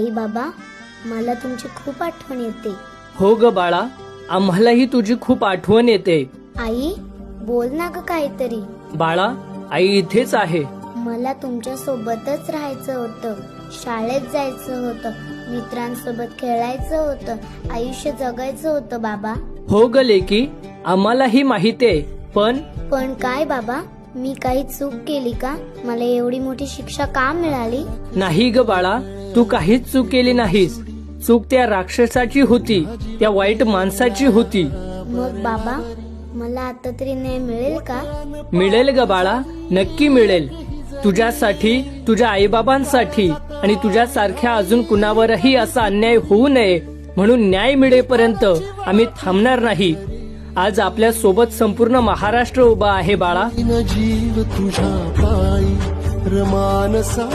आई बाबा, मला तुमची खूप आठवण येते. हो ग बाळा, आम्हालाही तुझी खूप आठवण येते. आई, बोल ना ग काहीतरी. बाळा, आई इथेच आहे. मला तुमच्या सोबतच राहायचं होतं, शाळेत जायचं होतं, मित्रांसोबत खेळायचं होतं, आयुष्य जगायचं होतं बाबा. हो ग लेकी, आम्हालाही माहिती आहे. पण काय बाबा, मी काही चूक केली का? मला एवढी मोठी शिक्षा का मिळाली? नाही ग बाळा, तू काहीच चूक केली नाहीस. चूक त्या राक्षसाची होती, त्या वाईट माणसाची होती. मग बाबा, मला आता तरी न्याय मिळेल का? मिळेल ग बाळा, नक्की मिळेल. तुझ्यासाठी, तुझ्या आईबाबांसाठी आणि तुझ्यासारख्या अजून कुणावरही असा अन्याय होऊ नये म्हणून न्याय मिळेपर्यंत आम्ही थांबणार नाही. आज आपल्या सोबत संपूर्ण महाराष्ट्र उभा आहे बाळा. जीव तुझ्या पायी रमानसा